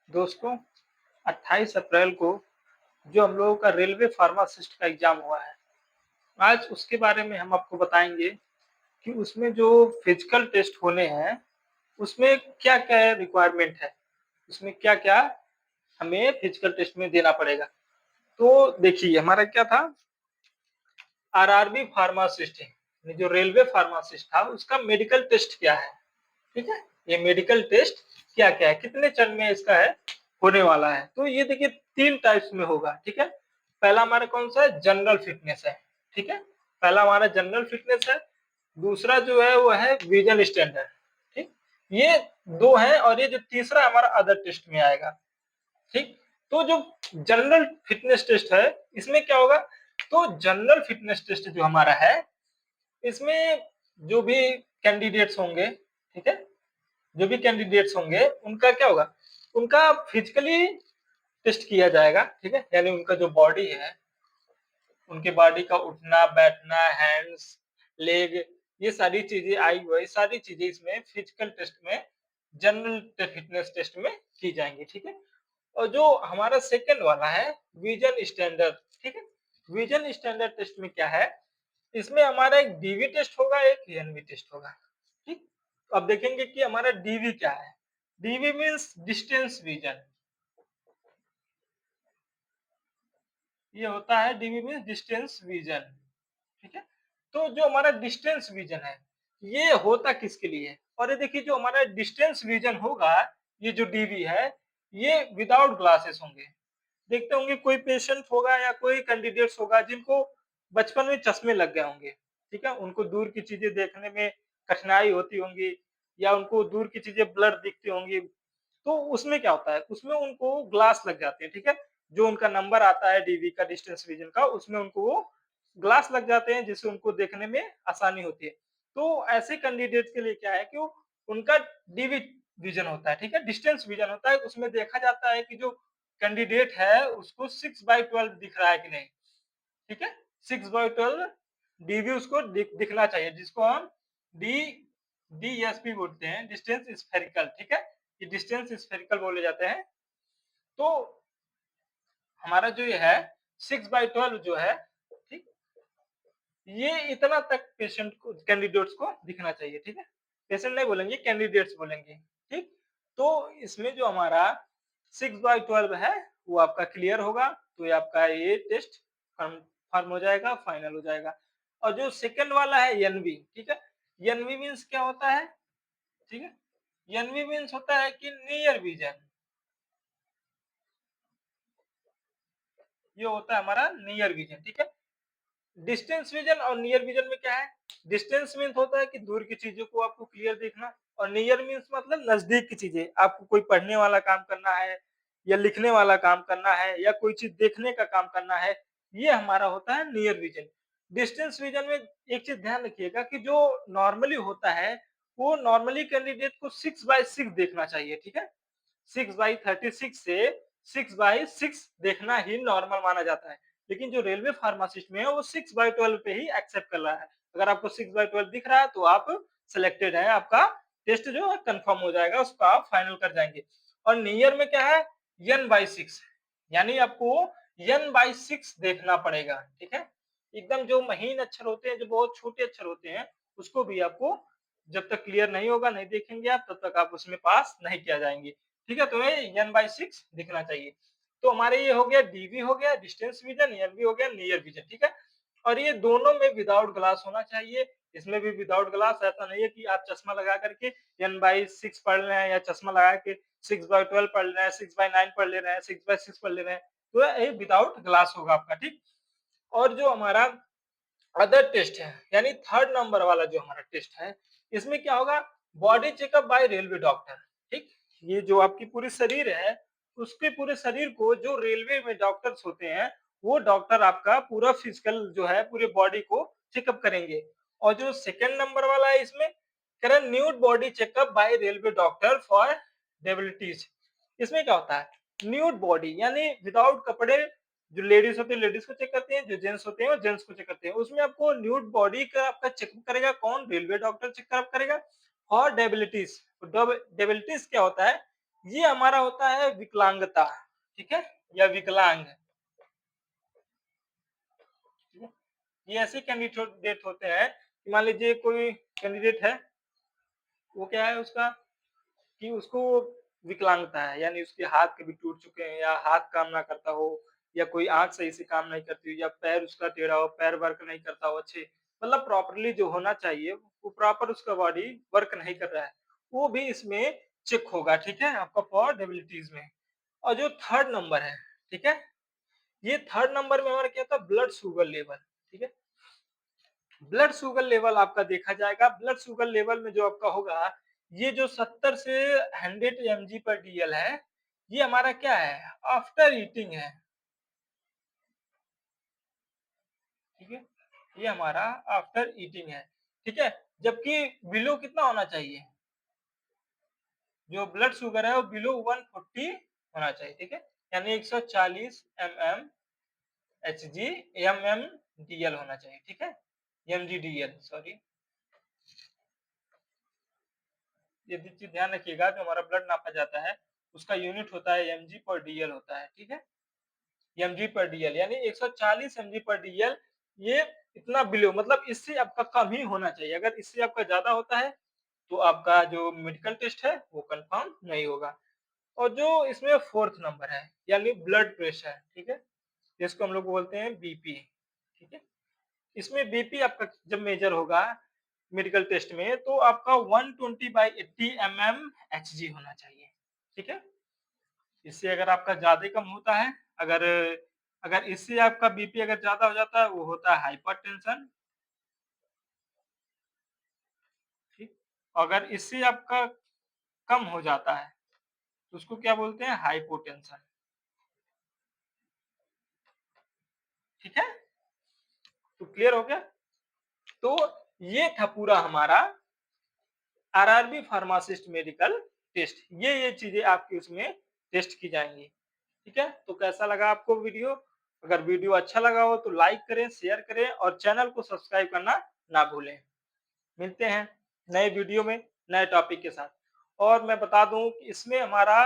दोस्तों, 28 अप्रैल को जो हम लोगों का रेलवे फार्मासिस्ट का एग्ज़ाम हुआ है, आज उसके बारे में हम आपको बताएँगे कि उसमें जो फिज़िकल टेस्ट होने हैं, उसमें क्या-क्या रिक्वायरमेंट है, उसमें क्या-क्या हमें फिज़िकल टेस्ट में देना पड़ेगा। तो देखिए, हमारा क्या था, आरआरबी फार्मासिस्ट है, जो रेलवे फार्मासिस्ट था, उसका मेडिकल टेस्ट क्या है, ठीक है? ये मेडिकल टेस्ट क्या-क्या है, कितने चरण में इसका है, होने वाला है। तो ये देखिए 3 टाइप्स में होगा, ठीक है? पहला हमारा कौन-सा है? जनरल फिटनेस है, ठीक है? पहला हमारा जनरल फिटनेस है, दूसरा जो है वो है विजन स्टैंडर्ड, ठीक? ये 2 हैं और ये जो तीसरा हमारा अदर टेस्ट में आएगा, ठीक? तो जो जनरल फिटनेस टेस्ट है, इसमें क्या होगा? तो जनरल फिटनेस टेस्ट जो हमारा है, इसमें जो भी कैंडिडेट्स होंगे, ठीक है? जो भी कैंडिडेट्स होंगे, उनका क्या होगा? उनका फिजिकली टेस्ट किया जाएगा, ठीक है? यानी उनका जो बॉडी है, उनके बॉडी का उठना, बैठना, हैंड्स, लेग, ये सारी चीज़ें आई हुई, सारी चीज़ें इसमें फिजिकल टेस्ट में, जनरल फिटनेस टेस्ट में की जाएँगी, ठीक है? और जो हमारा सेकंड वाला है, विजन स्टैंडर्ड, ठीक है? विजन स्टैंडर्ड टेस्ट में क्या है? इसमें हमारा एक डीवी टेस्ट होगा, एक एएनवी टेस्ट होगा, ठीक? तो अब देखेंगे कि हमारा डीवी क्या है? DV means distance vision. ये होता है डीवी मीन्स डिस्टेंस विजन, ठीक है? तो जो हमारा डिस्टेंस विजन है, ये होता किसके लिए है? और ये देखिए जो हमारा डिस्टेंस विजन होगा, ये जो डीवी है, ये विदाउट ग्लासेस होंगे। देखते होंगे कोई पेशेंट होगा या कोई कैंडिडेट्स होगा जिनको बचपन में चश्मे लग गए होंगे, ठीक है? उनको दूर की चीज़ें देखने में कठिनाई होती होंगी या उनको दूर की चीज़ें ब्लर दिखती होंगी, तो उसमें क्या होता है? उसमें उनको ग्लास लग जाते हैं, ठीक है? जो उनका नंबर आता है डीवी का डिस्टेंस विजन का, उसमें उनको वो ग्लास लग जाते हैं जिससे उनको देखने में आसानी होती है। तो ऐसे कैंडिडेट्स के लिए क्या है कि वो उनका डीवी विजन होता है, ठीक है? डिस्टेंस विजन होता है, उसमें देखा जाता है कि जो कैंडिडेट है उसको 6/12 दिख रहा है कि नहीं, ठीक है? 6/12 डीवी उसको दिखना चाहिए जिसको हम डी डीएसपी बोलते हैं, डिस्टेंस स्फेरिकल, ठीक है? ये डिस्टेंस स्फेरिकल बोले जाते हैं। तो हमारा जो ये है 6/12 जो है, ठीक? ये इतना तक पेशेंट को कैंडिडेट्स को दिखना चाहिए, ठीक है? पेशेंट नहीं बोलेंगे, कैंडिडेट्स बोलेंगे, ठीक? तो इसमें जो हमारा 6/12 है, वो आपका क्लियर होगा, तो ये आपका ये टेस्ट कन्फर्म हो जाएगा, फाइनल हो जाएगा। और जो सेकंड वाला है एनवी, ठीक है? एनवी मीन्स क्या होता है, ठीक है? एनवी मीन्स होता है कि नियर विजन, ये होता है हमारा नियर विजन, ठीक है? डिस्टेंस विजन और नियर विजन में क्या है? डिस्टेंस मीन्स होता है कि दूर की चीजों को आपको क्लियर देखना, और नियर मीन्स मतलब नजदीक की चीजें, आपको कोई पढ़ने वाला काम करना है या लिखने वाला काम करना है या कोई चीज देखने का काम करना है, ये हमारा होता है नियर विजन। डिस्टेंस विजन में एक चीज ध्यान रखिएगा कि जो नॉर्मली होता है, वो नॉर्मली कैंडिडेट को 6/6 देखना चाहिए, ठीक है? 6/36 से 6/6 देखना ही नॉर्मल माना जाता है। लेकिन जो रेलवे फार्मासिस्ट में है वो 6/12 पे ही एक्सेप्ट कर रहा है। अगर आपको 6/12 दिख रहा है तो आप सिलेक्टेड हैं, आपका टेस्ट जो है कंफर्म हो जाएगा, उसको आप फाइनल कर जाएँगे। और नियर में क्या है? n/6, यानी आपको n/6 देखना पड़ेगा, ठीक है? एकदम जो महीन अक्षर होते हैं, जो बहुत छोटे अक्षर होते हैं, उसको भी आपको जब तक क्लियर नहीं होगा, नहीं देखेंगे आप, तब तक आप उसमें पास नहीं किया जाएँगे। ठीक है? तो ये n/6 दिखना चाहिए। तो हमारे ये हो गया डीवी हो गया, डिस्टेंस विजन, एनवी हो गया, नियर विजन, ठीक है? और ये दोनों में विदाउट ग्लास होना चाहिए। इसमें भी विदाउट ग्लास, ऐसा नहीं है कि आप चश्मा लगा करके n/6 पढ़ रहे हैं या चश्मा लगा के 6/12 पढ़ रहे हैं, 6/9 पढ़ ले रहे हैं, 6/6 पढ़ ले रहे हैं। तो ये विदाउट ग्लास होगा आपका, ठीक? और जो हमारा अदर टेस्ट है, यानी थर्ड नंबर वाला जो हमारा टेस्ट है, इसमें क्या होगा? Body checkup by railway doctor, ठीक? ये जो आपकी पूरी शरीर है, उसके पूरे शरीर को जो रेलवे में डॉक्टर्स होते हैं, वो डॉक्टर आपका पूरा फिजिकल जो है, पूरे बॉडी को चेकअप करेंगे। और जो सेकंड नंबर वाला है, इसमें करें nude body checkup by railway doctor for disabilities. इसमें क्या होता है? न्यूड बॉडी यानी विदाउट कपड़े, जो लेडीज होती है लेडीज को चेक करते हैं, जो जेंट्स होते हैं वो जेंट्स को चेक करते हैं। उसमें आपको न्यूड बॉडी का आपका चेकअप करेगा कौन? रेलवे डॉक्टर चेकअप करेगा। और डेबिलिटीज, डेबिलिटीज क्या होता है? ये हमारा होता है विकलांगता, ठीक है? या विकलांग, ठीक है? ये ऐसे कैंडिडेट होते हैं कि मान लीजिए कोई कैंडिडेट है, वो क्या है उसका कि उसको विकलांगता है, यानी उसके हाथ कभी टूट चुके हैं या हाथ काम ना करता हो या कोई आँख सही से काम नहीं करती हो या पैर उसका टेढ़ा हो, पैर वर्क नहीं करता हो अच्छे, मतलब प्रॉपर्ली जो होना चाहिए, वो प्रॉपर उसका बॉडी वर्क नहीं कर रहा है, वो भी इसमें चेक होगा, ठीक है? आपका फॉर डिएबिलिटीज़ में। और जो थर्ड नंबर है, ठीक है? ये थर्ड नंबर में हमारा क्या था ब्लड शुगर लेवल, ठीक है? ब्लड शुगर लेवल आपका देखा जाएगा, ब्लड शुगर लेवल में जो आपका होगा, ये जो 70 से 100 एमजी पर डीएल है, ये हमारा क्या है? आफ्टर ईटिंग है, ठीक है? ये हमारा आफ्टर ईटिंग है, ठीक है? जबकि बिलो कितना होना चाहिए? जो ब्लड शुगर है वो बिलो 140 होना चाहिए, ठीक है? यानी 140 एचजी एमएमडीएल होना चाहिए, ठीक है? एमजीडीएल सॉरी। ये भी चीज़ ध्यान रखिएगा जो हमारा ब्लड नापा जाता है, उसका यूनिट होता है एमजी पर डीएल होता है, ठीक है? एमजी पर डीएल यानी 140 एमजी पर डीएल ये इतना बिलो मतलब इससे आपका कम ही होना चाहिए। अगर इससे आपका ज़्यादा होता है, तो आपका जो मेडिकल टेस्ट है, वो कन्फर्म नहीं होगा। और जो इसमें 4th नंबर है, यानी ब्लड प्रेशर, ठीक है? जिसको हम लोग बोलते हैं बीपी, ठीक है? इसमें बीपी आपका जब मेजर होगा मेडिकल टेस्ट में तो आपका 120/80 एचजी होना चाहिए, ठीक है? इससे अगर आपका ज़्यादा कम होता है, अगर अगर इससे आपका बीपी अगर ज़्यादा हो जाता है, वो होता है हाइपरटेंशन, ठीक? अगर इससे आपका कम हो जाता है, तो उसको क्या बोलते हैं हाइपोटेंशन, ठीक है? तो क्लियर हो गया? तो ये था पूरा हमारा आरआरबी फार्मासिस्ट मेडिकल टेस्ट। ये चीज़ें आपकी उसमें टेस्ट की जाएँगी, ठीक है? तो कैसा लगा आपको वीडियो? अगर वीडियो अच्छा लगा हो तो लाइक करें, शेयर करें और चैनल को सब्सक्राइब करना ना भूलें। मिलते हैं नए वीडियो में, नए टॉपिक के साथ। और मैं बता दूँ कि इसमें हमारा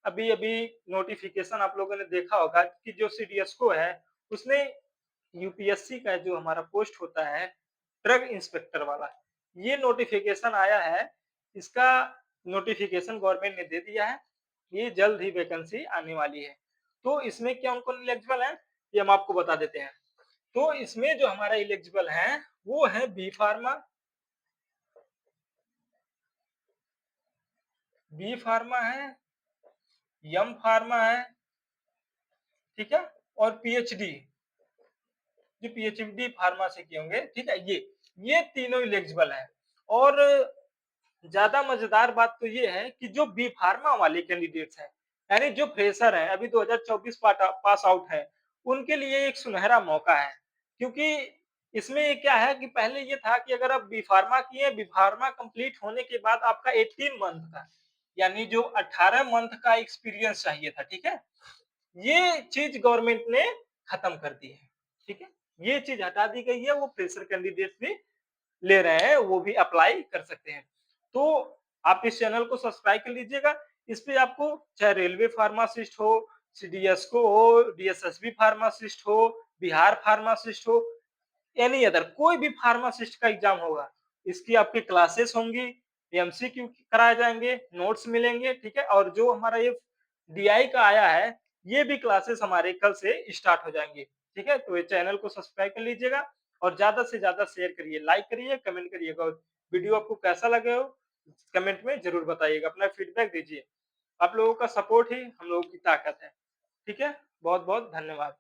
अभी-अभी नोटिफ़िकेशन आप लोगों ने देखा होगा कि जो सीडीएसको है, उसने यूपीएससी का जो हमारा पोस्ट होता है, ड्रग इंस्पेक्टर वाला, ये नोटिफ़िकेशन आया है। इसका नोटिफ़िकेशन गवर्नमेंट ने दे दिया है। ये जल्द ही वैकेंसी आने वाली है। तो इसमें क्या कौन एलिजिबल है, ये हम आपको बता देते हैं। तो इसमें जो हमारा एलिजिबल है, वो है बी फार्मा है, एम फार्मा है, ठीक है? और पीएचडी, जो पीएचडी फार्मा से किए होंगे, ठीक है? ये तीनों एलिजिबल हैं। और ज़्यादा मज़ेदार बात तो ये है कि जो बी फार्मा वाले कैंडिडेट्स हैं, यानी जो फ्रेशर हैं, अभी 2024 पास आउट हैं, उनके लिए एक सुनहरा मौका है। क्योंकि इसमें ये क्या है कि पहले ये था कि अगर आप बी फार्मा किए, बी फार्मा कंप्लीट होने के बाद आपका 18 मंथ का, यानी जो 18 मंथ का एक्सपीरियंस चाहिए था, ठीक है? ये चीज़ गवर्नमेंट ने खत्म कर दी है, ठीक है? ये चीज़ हटा दी गई है, वो फ्रेशर कैंडिडेट्स भी ले रहे हैं, वो भी अप्लाई कर सकते हैं। तो आप इस चैनल को सब्सक्राइब कर लीजिएगा। इस पे आपको चाहे रेलवे फार्मासिस्ट हो, सीडीएसको हो, डीएसएसबी फार्मासिस्ट हो, बिहार फार्मासिस्ट हो, एनी अदर कोई भी फार्मासिस्ट का एग्जाम होगा, इसकी आपकी क्लासेस होंगी, एमसीक्यू कराए जाएँगे, नोट्स मिलेंगे, ठीक है? और जो हमारा ये डीआई का आया है, ये भी क्लासेस हमारे कल से स्टार्ट हो जाएँगी, ठीक है? तो ये चैनल को सब्सक्राइब कर लीजिएगा और ज़्यादा से ज़्यादा शेयर करिए, लाइक करिए, कमेंट करिएगा और वीडियो आपको कैसा लगे हो, कमेंट में ज़रूर बताइएगा, अपना फीडबैक दीजिए। आप लोगों का सपोर्ट ही हम लोगों की ताकत है, ठीक है? बहुत-बहुत धन्यवाद।